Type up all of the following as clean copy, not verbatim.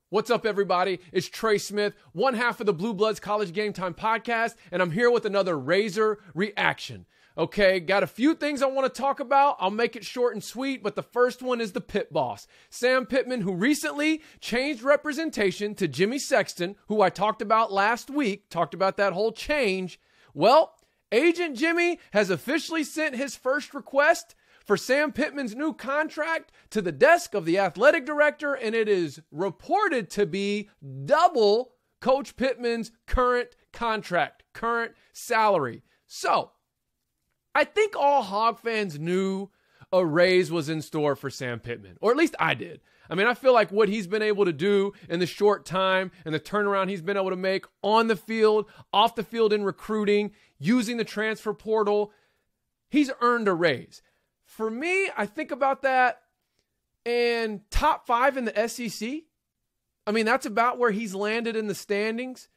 What's up, everybody? It's Trey Smith, one half of the Blue Bloods College Game Time podcast, and I'm here with another Razor reaction. Okay, got a few things I want to talk about. I'll make it short and sweet, but the first one is the Pittboss, Sam Pittman, who recently changed representation to Jimmy Sexton, who I talked about last week, talked about that whole change. Well, Agent Jimmy has officially sent his first request for Sam Pittman's new contract to the desk of the athletic director, and it is reported to be double Coach Pittman's current contract, current salary. So, I think all Hog fans knew a raise was in store for Sam Pittman, or at least I did. I mean, I feel like what he's been able to do in the short time and the turnaround he's been able to make on the field, off the field in recruiting, using the transfer portal, he's earned a raise. For me, I think about that and top 5 in the SEC. I mean, that's about where he's landed in the standings.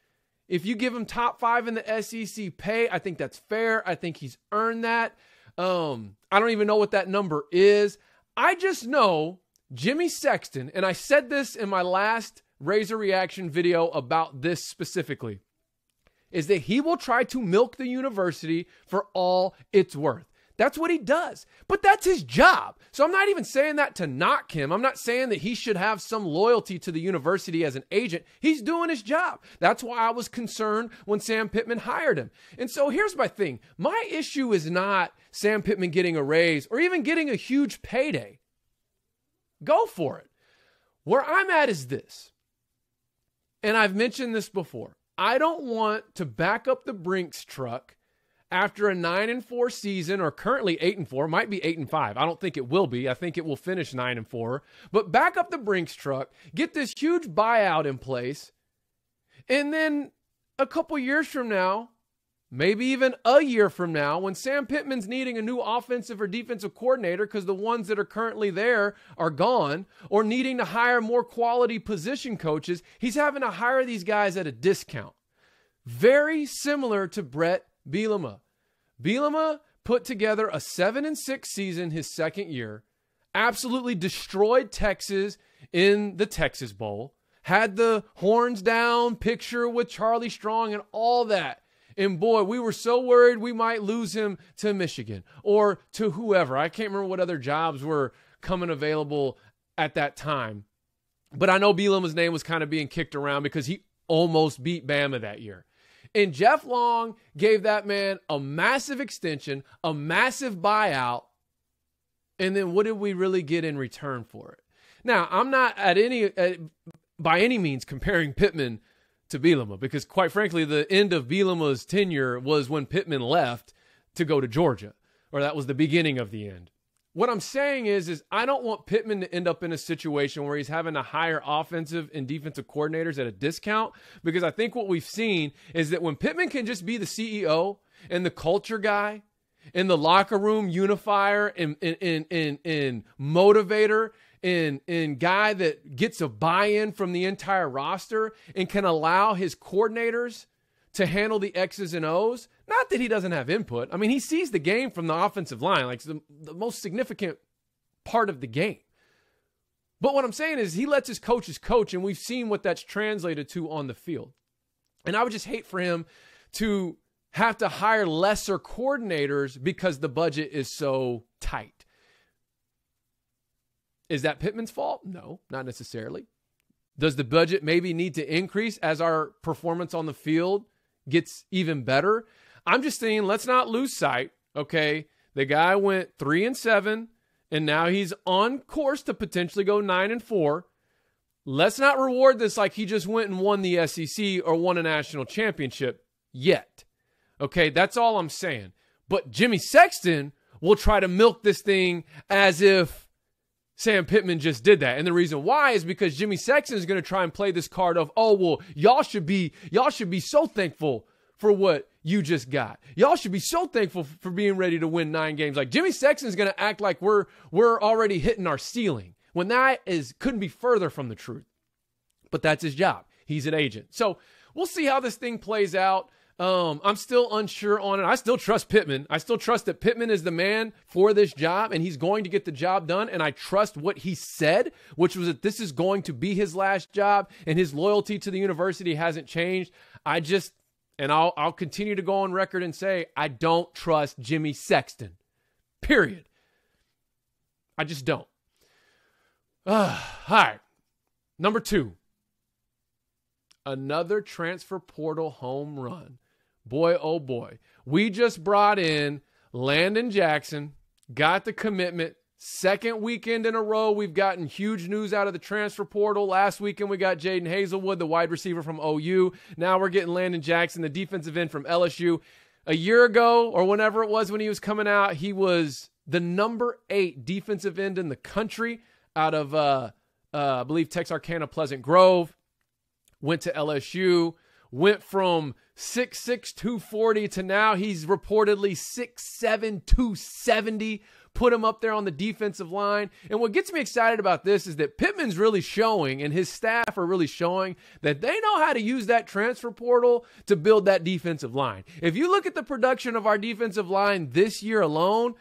If you give him top 5 in the SEC pay, I think that's fair. I think he's earned that. I don't even know what that number is. I just know Jimmy Sexton, and I said this in my last Razor reaction video about this specifically, is that he will try to milk the university for all it's worth. That's what he does. But that's his job. So I'm not even saying that to knock him. I'm not saying that he should have some loyalty to the university as an agent. He's doing his job. That's why I was concerned when Sam Pittman hired him. And so here's my thing. My issue is not Sam Pittman getting a raise or even getting a huge payday. Go for it. Where I'm at is this. And I've mentioned this before. I don't want to back up the Brinks truck after a 9-4 season, or currently 8-4, might be 8-5. I don't think it will be. I think it will finish 9-4. But back up the Brinks truck, get this huge buyout in place, and then a couple years from now, maybe even a year from now, when Sam Pittman's needing a new offensive or defensive coordinator because the ones that are currently there are gone, or needing to hire more quality position coaches, he's having to hire these guys at a discount. Very similar to Brett Bielema. Bielema put together a 7-6 season his second year, absolutely destroyed Texas in the Texas Bowl, had the horns down picture with Charlie Strong and all that. And boy, we were so worried we might lose him to Michigan or to whoever. I can't remember what other jobs were coming available at that time. But I know Bielema's name was kind of being kicked around because he almost beat Bama that year. And Jeff Long gave that man a massive extension, a massive buyout, and then what did we really get in return for it? Now, I'm not by any means comparing Pittman to Bielema, because quite frankly, the end of Bielema's tenure was when Pittman left to go to Georgia, or that was the beginning of the end. What I'm saying is I don't want Pittman to end up in a situation where he's having to hire offensive and defensive coordinators at a discount, because I think what we've seen is that when Pittman can just be the CEO and the culture guy and the locker room unifier and motivator and guy that gets a buy-in from the entire roster and can allow his coordinators to handle the X's and O's. Not that he doesn't have input. I mean, he sees the game from the offensive line, like the most significant part of the game. But what I'm saying is he lets his coaches coach, and we've seen what that's translated to on the field. And I would just hate for him to have to hire lesser coordinators because the budget is so tight. Is that Pittman's fault? No, not necessarily. Does the budget maybe need to increase as our performance on the field gets even better? I'm just saying, let's not lose sight, okay? The guy went 3-7, and now he's on course to potentially go 9-4. Let's not reward this like he just went and won the SEC or won a national championship yet. Okay, that's all I'm saying. But Jimmy Sexton will try to milk this thing as if Sam Pittman just did that. And the reason why is because Jimmy Sexton is going to try and play this card of, oh, well, y'all should be so thankful for what you just got. Y'all should be so thankful for being ready to win 9 games. Like, Jimmy Sexton is going to act like we're already hitting our ceiling, when that couldn't be further from the truth. But that's his job. He's an agent. So we'll see how this thing plays out. I'm still unsure on it. I still trust Pittman. I still trust that Pittman is the man for this job, and he's going to get the job done. And I trust what he said, which was that this is going to be his last job, and his loyalty to the university hasn't changed. I'll continue to go on record and say, I don't trust Jimmy Sexton. Period. I just don't. All right. Number 2. Another transfer portal home run. Boy, oh boy. We just brought in Landon Jackson, got the commitment. Second weekend in a row, we've gotten huge news out of the transfer portal. Last weekend, we got Jaden Hazelwood, the wide receiver from OU. Now we're getting Landon Jackson, the defensive end from LSU. A year ago, or whenever it was when he was coming out, he was the number 8 defensive end in the country out of, I believe, Texarkana Pleasant Grove. Went to LSU, went from 6'6", 240 to now he's reportedly 6'7", 270. Put him up there on the defensive line. And what gets me excited about this is that Pittman's really showing, and his staff are really showing, that they know how to use that transfer portal to build that defensive line. If you look at the production of our defensive line this year alone,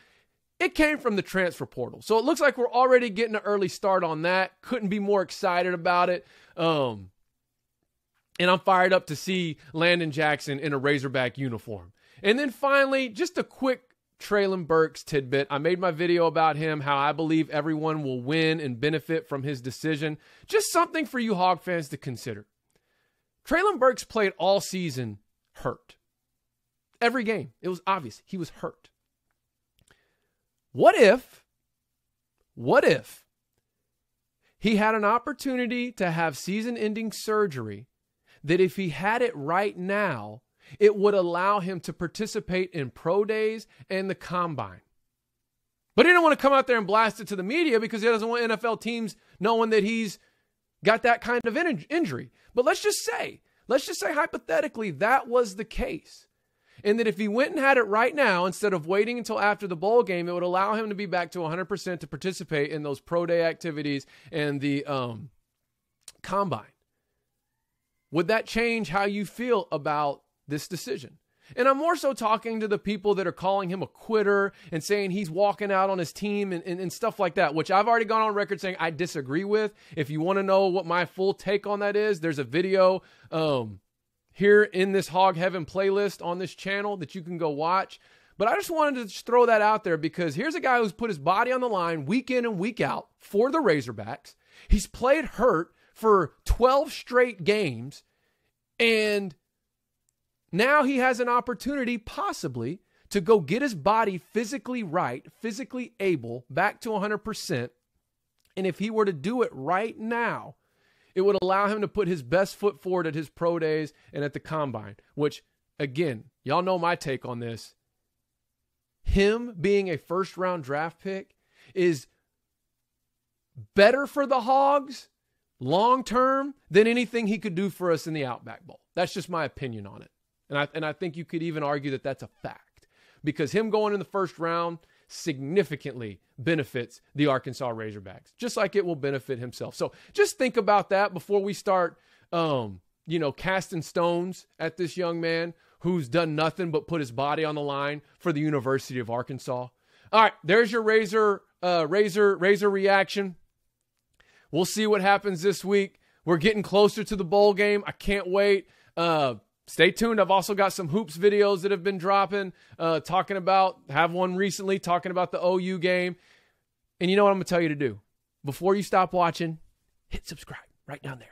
it came from the transfer portal. So it looks like we're already getting an early start on that. Couldn't be more excited about it. And I'm fired up to see Landon Jackson in a Razorback uniform. And then finally, just a quick Treylon Burks tidbit. I made my video about him, how I believe everyone will win and benefit from his decision. Just something for you Hog fans to consider. Treylon Burks played all season hurt. Every game. It was obvious he was hurt. What if he had an opportunity to have season-ending surgery that if he had it right now, it would allow him to participate in pro days and the combine? But he didn't want to come out there and blast it to the media because he doesn't want NFL teams knowing that he's got that kind of injury. But let's just say hypothetically that was the case. And that if he went and had it right now, instead of waiting until after the bowl game, it would allow him to be back to 100% to participate in those pro day activities and the combine. Would that change how you feel about this decision? And I'm more so talking to the people that are calling him a quitter and saying he's walking out on his team and stuff like that, which I've already gone on record saying I disagree with. If you want to know what my full take on that is, there's a video here in this Hog Heaven playlist on this channel that you can go watch. But I just wanted to just throw that out there because here's a guy who's put his body on the line week in and week out for the Razorbacks. He's played hurt for 12 straight games, and now he has an opportunity possibly to go get his body physically right, physically able, back to 100%. And if he were to do it right now, it would allow him to put his best foot forward at his pro days and at the combine, which, again, y'all know my take on this. Him being a first-round draft pick is better for the Hogs long-term than anything he could do for us in the Outback Bowl. That's just my opinion on it. And I think you could even argue that that's a fact, because him going in the first round significantly benefits the Arkansas Razorbacks, just like it will benefit himself. So just think about that before we start, casting stones at this young man who's done nothing but put his body on the line for the University of Arkansas. All right, there's your Razor reaction. We'll see what happens this week. We're getting closer to the bowl game. I can't wait. Stay tuned. I've also got some hoops videos that have been dropping, have one recently talking about the OU game. And you know what I'm going to tell you to do? Before you stop watching, hit subscribe right down there.